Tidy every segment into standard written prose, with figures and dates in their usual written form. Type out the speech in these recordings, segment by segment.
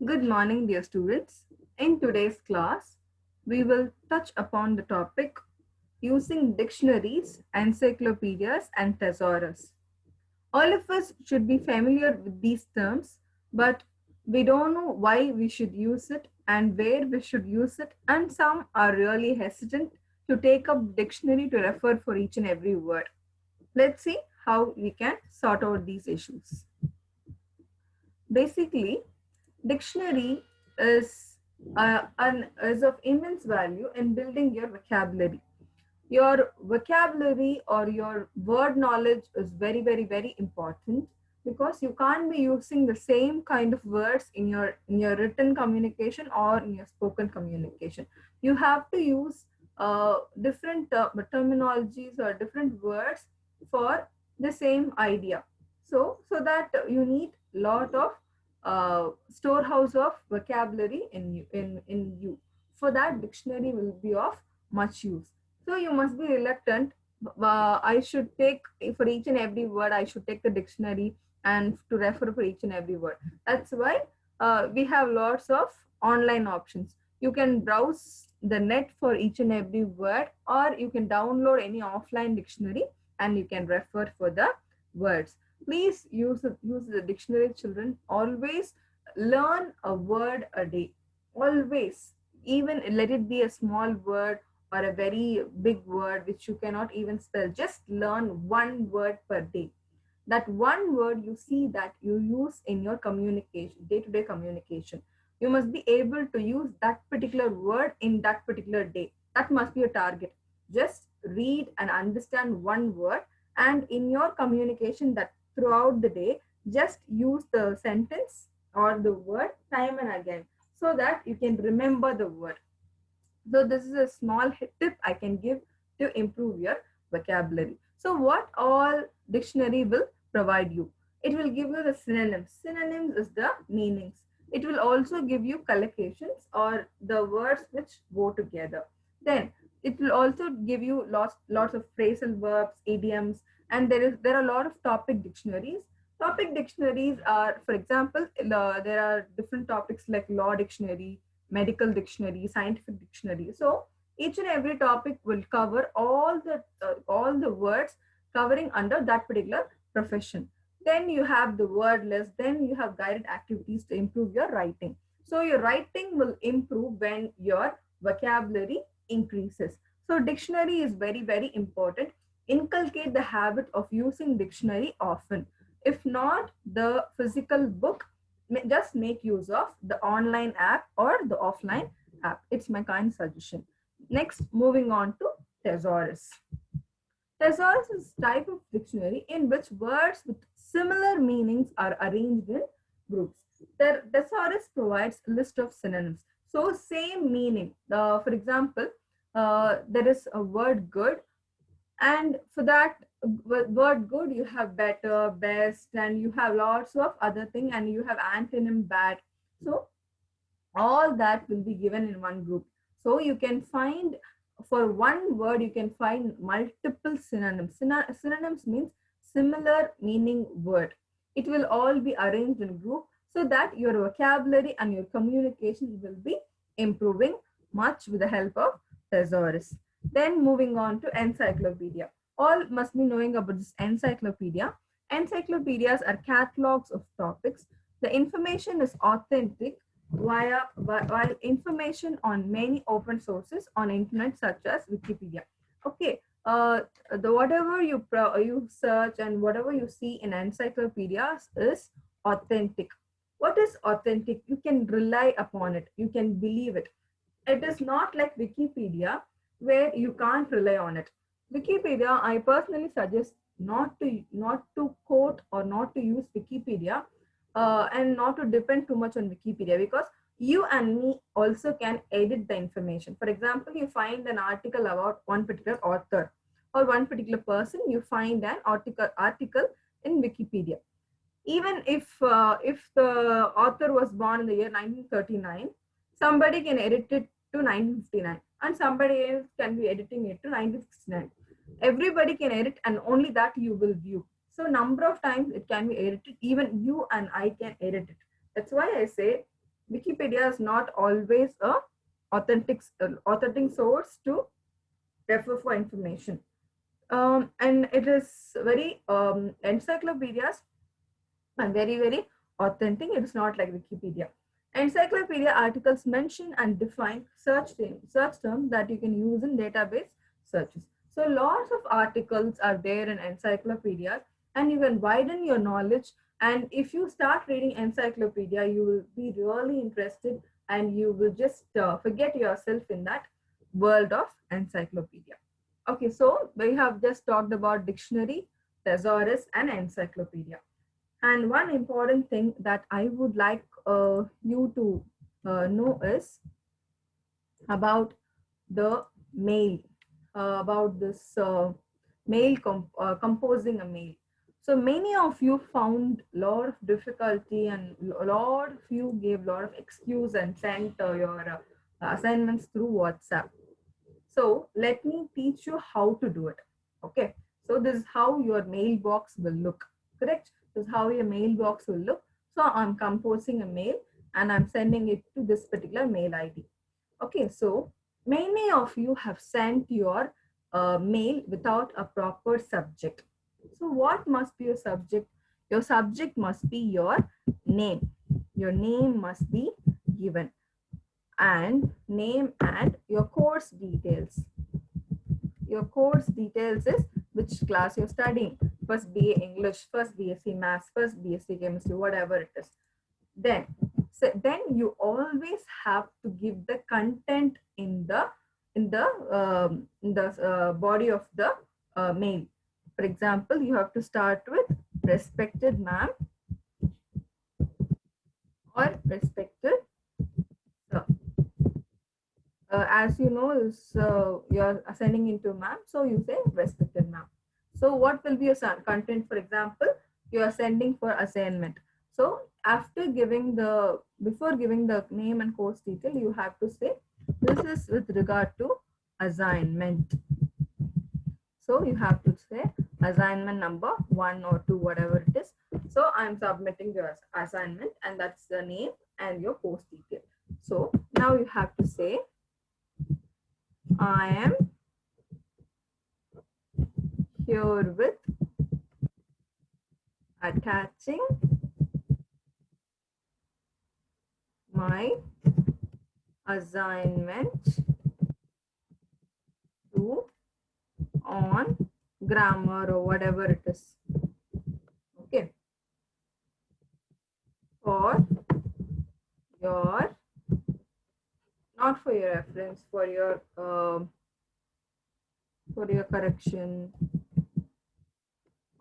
Good morning, dear students. In today's class, we will touch upon the topic using dictionaries, encyclopedias, and thesaurus. All of us should be familiar with these terms, but we don't know why we should use it and where we should use it, and some are really hesitant to take up dictionary to refer for each and every word. Let's see how we can sort out these issues. Basically, dictionary is is of immense value in building your vocabulary. Your vocabulary or your word knowledge is very important because you can't be using the same kind of words in your written communication or in your spoken communication. You have to use different terminologies or different words for the same idea. So that you need lot of storehouse of vocabulary in you. For that, dictionary will be of much use. So you must be reluctant. I should take for each and every word, I should take the dictionary and to refer for each and every word. That's why we have lots of online options. You can browse the net for each and every word, or you can download any offline dictionary and you can refer for the words. Please use the dictionary, children. Always learn a word a day. Always, even let it be a small word or a very big word which you cannot even spell. Just learn one word per day. That one word you see that you use in your communication, day-to-day communication. You must be able to use that particular word in that particular day. That must be a target. Just read and understand one word, and in your communication that throughout the day, just use the sentence or the word time and again so that you can remember the word. So this is a small tip I can give to improve your vocabulary. So what all dictionary will provide you? It will give you the synonyms. Synonyms is the meanings. It will also give you collocations or the words which go together. Then it will also give you lots of phrasal verbs, idioms, and there are a lot of topic dictionaries. Topic dictionaries are, for example, there are different topics like law dictionary, medical dictionary, scientific dictionary. So each and every topic will cover all the words covering under that particular profession. Then you have the word list. Then you have guided activities to improve your writing. So your writing will improve when your vocabulary increases. So dictionary is very important. Inculcate the habit of using dictionary often. If not the physical book, just make use of the online app or the offline app. It's my kind suggestion. Next, moving on to thesaurus. Thesaurus is a type of dictionary in which words with similar meanings are arranged in groups. The thesaurus provides a list of synonyms. So same meaning. For example, there is a word good, and for that word good you have better, best, and you have lots of other thing, and you have antonym bad. So all that will be given in one group. So you can find, for one word you can find multiple synonyms. Synonyms means similar meaning word. It will all be arranged in group so that your vocabulary and your communication will be improving much with the help of thesaurus. Then moving on to encyclopedia. All must be knowing about this encyclopedia. Encyclopedias are catalogs of topics. The information is authentic while information on many open sources on internet such as Wikipedia. Okay, the whatever you search and whatever you see in encyclopedias is authentic. What is authentic? You can rely upon it. You can believe it. It is not like Wikipedia where you can't rely on it. Wikipedia, I personally suggest not to quote or not to use Wikipedia, and not to depend too much on Wikipedia, because you and me also can edit the information. For example, you find an article about one particular author or one particular person, you find an article in Wikipedia. Even if the author was born in the year 1939, somebody can edit it to 1959, and somebody else can be editing it to 1969. Everybody can edit, and only that you will view. So number of times it can be edited, even you and I can edit it. That's why I say Wikipedia is not always a authentic source to refer for information. And it is very encyclopedias are very authentic. It is not like Wikipedia. Encyclopedia articles mention and define search terms that you can use in database searches. So lots of articles are there in encyclopedias, and you can widen your knowledge. And if you start reading encyclopedia, you will be really interested, and you will just forget yourself in that world of encyclopedia. Okay, so we have just talked about dictionary, thesaurus, and encyclopedia. And one important thing that I would like you to know is about the mail, about this composing a mail. So many of you found a lot of difficulty, and a lot of you gave a lot of excuse and sent your assignments through WhatsApp. So let me teach you how to do it. Okay. So this is how your mailbox will look. Correct? This is how your mailbox will look. So I'm composing a mail and I'm sending it to this particular mail ID. Okay. So many of you have sent your mail without a proper subject. So what must be your subject? Your subject must be your name. Your name must be given, and name and your course details. Your course details is which class you're studying. First BA English, first BSc Maths, first BSc Chemistry, whatever it is. Then you always have to give the content in the body of the mail. For example, you have to start with respected ma'am or respected sir. As you know, is you're assigning into ma'am, so you say respected ma'am. So what will be your content? For example, you are sending for assignment. So before giving the name and course detail, you have to say this is with regard to assignment. So you have to say assignment number 1 or 2, whatever it is. So I'm submitting your assignment, and that's the name and your course detail. So now you have to say, I am herewith attaching my assignment to on grammar or whatever it is. Okay. For your, not for your reference, for your correction,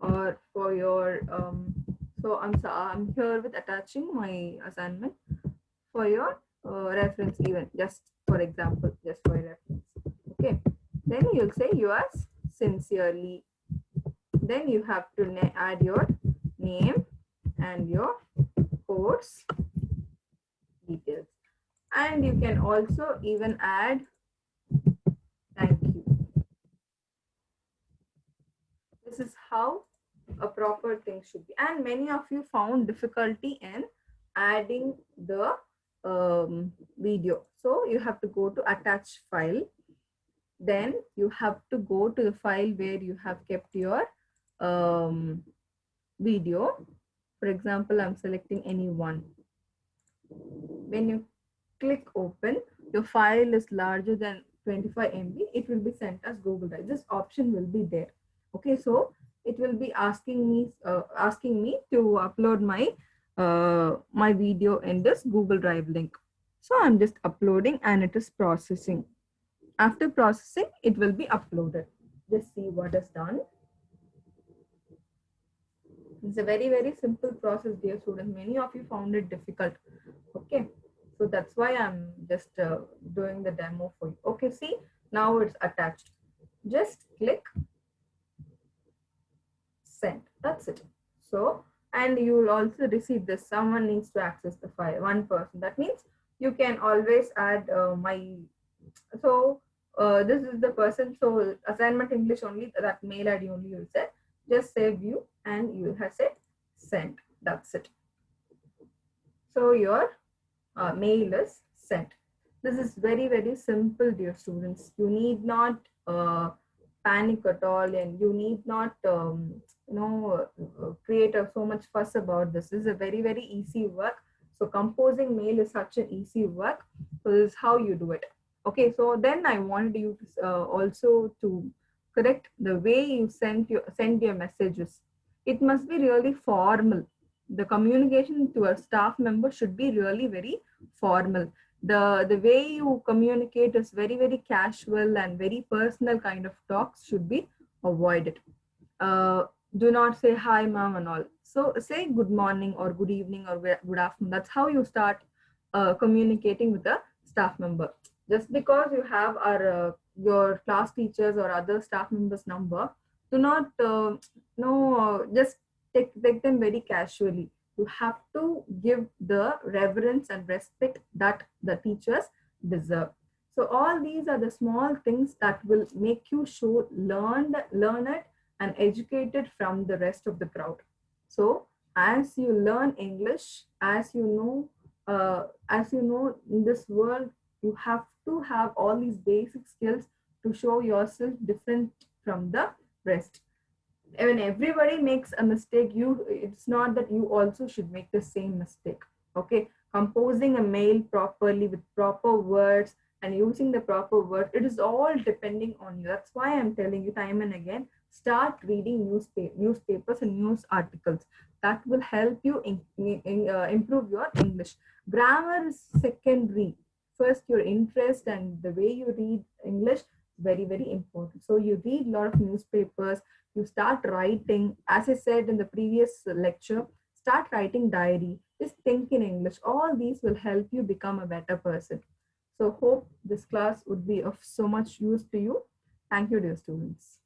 or for your so I'm here with attaching my assignment for your reference, even just for example, just for reference. Okay, then you'll say yours sincerely. Then you have to add your name and your course details, and you can also even add thank you. This is how a proper thing should be. And many of you found difficulty in adding the video. So you have to go to attach file. Then you have to go to the file where you have kept your video. For example, I'm selecting any one. When you click open, your file is larger than 25 MB, it will be sent as Google Drive. This option will be there. Okay, so it will be asking me to upload my video in this Google Drive link. So I'm just uploading, and it is processing. After processing, it will be uploaded. Just see what is done. It's a very simple process, dear students. Many of you found it difficult. Okay, so that's why I'm just doing the demo for you. Okay, see, now it's attached. Just click send. That's it. So, and you will also receive this. Someone needs to access the file. One person. That means you can always add so this is the person. So assignment English only, that mail ID only you will set. Just save view, and you have said send. That's it. So your mail is sent. This is very, very simple, dear students. You need not panic at all, and you need not, create so much fuss about this. This is a very, very easy work. So composing mail is such an easy work. So this is how you do it. Okay, so then I wanted you to also to correct the way you send your messages. It must be really formal. The communication to a staff member should be really very formal. The way you communicate is very, very casual and very personal kind of talks should be avoided. uh, do not say hi mom and all. So say good morning or good evening or good afternoon. That's how you start communicating with a staff member. Just because you have your class teachers or other staff members number, do not no just take them very casually. You have to give the reverence and respect that the teachers deserve. So all these are the small things that will make you show learn it and educated from the rest of the crowd. So as you learn English, as you know, in this world, you have to have all these basic skills to show yourself different from the rest. When everybody makes a mistake, it's not that you also should make the same mistake. Okay, composing a mail properly with proper words and using the proper word, it is all depending on you. That's why I'm telling you time and again, start reading newspapers and news articles. That will help you improve your English. Grammar is secondary. First, your interest and the way you read English, very, very important. So you read a lot of newspapers, you start writing. As I said in the previous lecture, start writing diary, just think in English. All these will help you become a better person. So hope this class would be of so much use to you. Thank you, dear students.